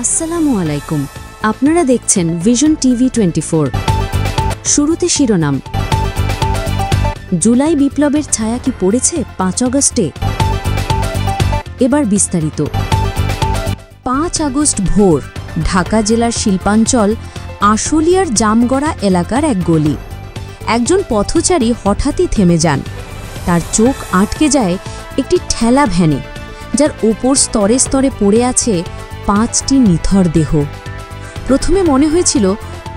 আসসালামু আলাইকুম। আপনারা দেখছেন ভিশন টিভি 24। শুরুতে শিরোনাম। জুলাই বিপ্লবের ছায়া কি পড়েছে 5 আগস্টে? এবার বিস্তারিত। 5 আগস্ট ভোর ঢাকা জেলার শিল্পাঞ্চল আশুলিয়ার জামগড়া এলাকার এক গলি। একজন পথচারী হঠাৎই থেমে যান। তার চোখ আটকে যায় একটি ঠেলা ভ্যানে, যার ওপর স্তরে স্তরে পড়ে আছে 5টি নিথর দেহ। প্রথমে মনে হয়েছিল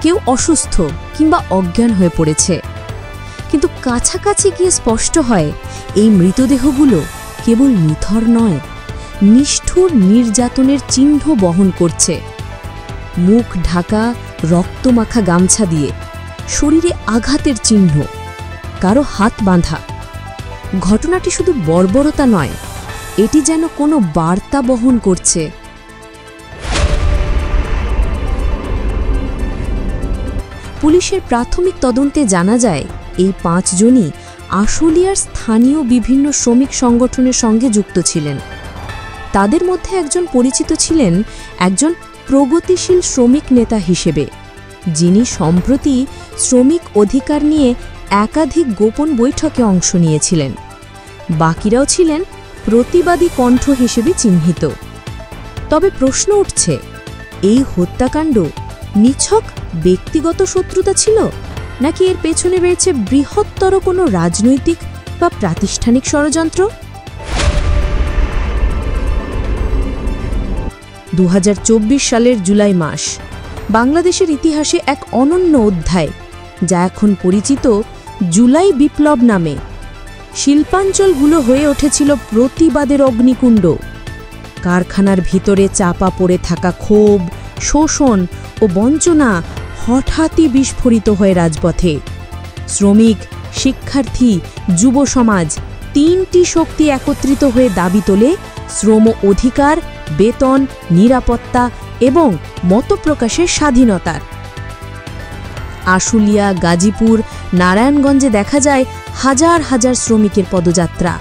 কেউ অসুস্থ কিংবা অজ্ঞান হয়ে পড়েছে, কিন্তু কাছাকাছি গিয়ে স্পষ্ট হয় এই মৃতদেহগুলো কেবল নিথর নয়, নিষ্ঠুর নির্যাতনের চিহ্ন বহন করছে। মুখ ঢাকা রক্তমাখা গামছা দিয়ে, শরীরে আঘাতের চিহ্ন, কারো হাত বাঁধা। ঘটনাটি শুধু বর্বরতা নয়, এটি যেন কোনো বার্তা বহন করছে। পুলিশের প্রাথমিক তদন্তে জানা যায় এই 5 জনই আশুলিয়ার স্থানীয় বিভিন্ন শ্রমিক সংগঠনের সঙ্গে যুক্ত ছিলেন। তাদের মধ্যে একজন পরিচিত ছিলেন একজন প্রগতিশীল শ্রমিক নেতা হিসেবে, যিনি সম্প্রতি শ্রমিক অধিকার নিয়ে একাধিক গোপন বৈঠকে অংশ নিয়েছিলেন। বাকিরাও ছিলেন প্রতিবাদী কণ্ঠ হিসেবে চিহ্নিত। তবে প্রশ্ন উঠছে, এই হত্যাকাণ্ড নিছক ব্যক্তিগত শত্রুতা ছিল, নাকি এর পেছনে রয়েছে বৃহত্তর কোনো রাজনৈতিক বা প্রাতিষ্ঠানিক ষড়যন্ত্র? 2024 সালের জুলাই মাস বাংলাদেশের ইতিহাসে এক অনন্য অধ্যায়, যা এখন পরিচিত জুলাই বিপ্লব নামে। শিল্পাঞ্চলগুলো হয়ে উঠেছিল প্রতিবাদের অগ্নিকুণ্ড। কারখানার ভিতরে চাপা পড়ে থাকা ক্ষোভ, শোষণ ও বঞ্চনা হঠাৎই বিস্ফোরিত হয়ে রাজপথে। শ্রমিক, শিক্ষার্থী, যুব সমাজ 3টি শক্তি একত্রিত হয়ে দাবি তোলে শ্রম অধিকার, বেতন, নিরাপত্তা এবং মতপ্রকাশের স্বাধীনতার। আশুলিয়া, গাজীপুর, নারায়ণগঞ্জে দেখা যায় হাজার হাজার শ্রমিকের পদযাত্রা।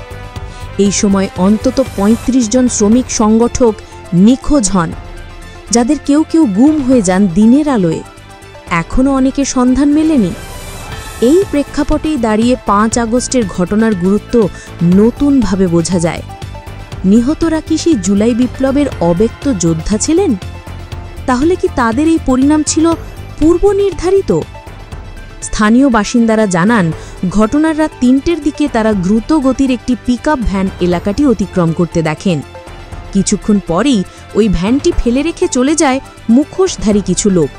এই সময় অন্তত 35 জন শ্রমিক সংগঠক নিখোঁজ হন, যাদের কেউ কেউ গুম হয়ে যান দিনের আলোয়। এখনও অনেকের সন্ধান মেলেনি। এই প্রেক্ষাপটেই দাঁড়িয়ে 5 আগস্টের ঘটনার গুরুত্ব নতুনভাবে বোঝা যায়। নিহতরা কি সেই জুলাই বিপ্লবের অব্যক্ত যোদ্ধা ছিলেন? তাহলে কি তাদের এই পরিণাম ছিল পূর্ব নির্ধারিত? স্থানীয় বাসিন্দারা জানান, ঘটনার রাত 3টের দিকে তারা দ্রুত গতির একটি পিকআপ ভ্যান এলাকাটি অতিক্রম করতে দেখেন। কিছুক্ষণ পরেই ওই ভ্যানটি ফেলে রেখে চলে যায় মুখোশধারী কিছু লোক।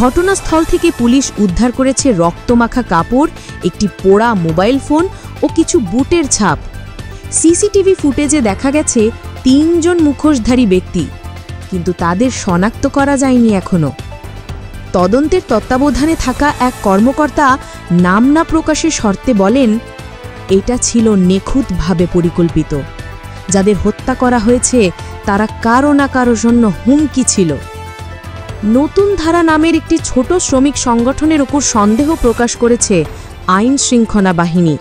ঘটনাস্থল থেকে পুলিশ উদ্ধার করেছে রক্তমাখা কাপড়, একটি পোড়া মোবাইল ফোন ও কিছু বুটের ছাপ। সিসিটিভি ফুটেজে দেখা গেছে 3 জন মুখোশধারী ব্যক্তি, কিন্তু তাদের শনাক্ত করা যায়নি এখনো। তদন্তের তত্ত্বাবধানে থাকা এক কর্মকর্তা নাম না প্রকাশের শর্তে বলেন, এটা ছিল নিখুঁতভাবে পরিকল্পিত। যাদের হত্যা করা হয়েছে তারা কারো না কারো জন্য হুমকি ছিল। নতুন ধারা নামের একটি ছোট শ্রমিক সংগঠনের উপর সন্দেহ প্রকাশ করেছে আইন শৃঙ্খলা বাহিনী।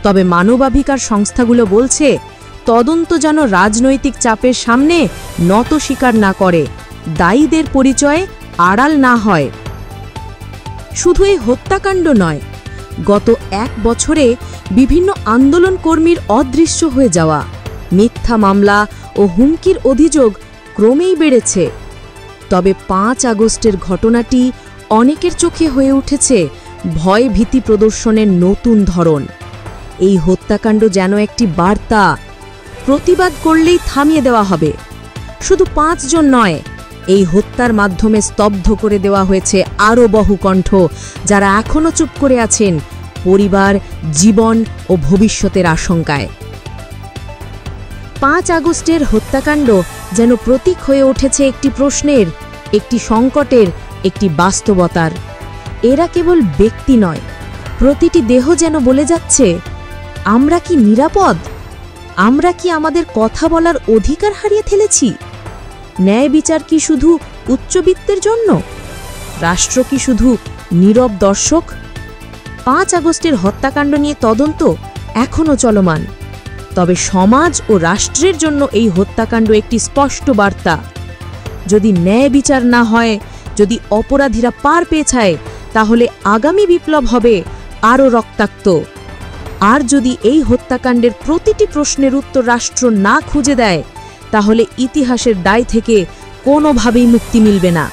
তবে মানবাধিকার সংস্থাগুলো বলছে, তদন্ত যেন রাজনৈতিক চাপের সামনে নত স্বীকার না করে, দায়ীদের পরিচয় আড়াল না হয়। শুধু এই হত্যাকাণ্ড নয়, গত 1 বছরে বিভিন্ন আন্দোলন কর্মীর অদৃশ্য হয়ে যাওয়া, মিথ্যা মামলা ও হুমকির অভিযোগ ক্রমেই বেড়েছে। তবে 5 আগস্টের ঘটনাটি অনেকের চোখে হয়ে উঠেছে ভয় ভীতি প্রদর্শনের নতুন ধরন। এই হত্যাকাণ্ড যেন একটি বার্তা, প্রতিবাদ করলেই থামিয়ে দেওয়া হবে। শুধু 5 জন নয়, এই হত্যার মাধ্যমে স্তব্ধ করে দেওয়া হয়েছে আরও বহু কণ্ঠ, যারা এখনও চুপ করে আছেন পরিবার, জীবন ও ভবিষ্যতের আশঙ্কায়। 5 আগস্টের হত্যাকাণ্ড যেন প্রতীক হয়ে উঠেছে একটি প্রশ্নের, একটি সংকটের, একটি বাস্তবতার। এরা কেবল ব্যক্তি নয়, প্রতিটি দেহ যেন বলে যাচ্ছে, আমরা কি নিরাপদ? আমরা কি আমাদের কথা বলার অধিকার হারিয়ে ফেলেছি? ন্যায় বিচার কি শুধু উচ্চবিত্তের জন্য? রাষ্ট্র কি শুধু নীরব দর্শক? 5 আগস্টের হত্যাকাণ্ড নিয়ে তদন্ত এখনও চলমান। তবে সমাজ ও রাষ্ট্রের জন্য এই হত্যাকাণ্ড একটি স্পষ্ট বার্তা। যদি ন্যায় বিচার না হয়, যদি অপরাধীরা পার পেছায়, তাহলে আগামী বিপ্লব হবে আরও রক্তাক্ত। আর যদি এই হত্যাকাণ্ডের প্রতিটি প্রশ্নের উত্তর রাষ্ট্র না খুঁজে দেয়, তাহলে ইতিহাসের দায় থেকে কোনোভাবেই মুক্তি মিলবে না।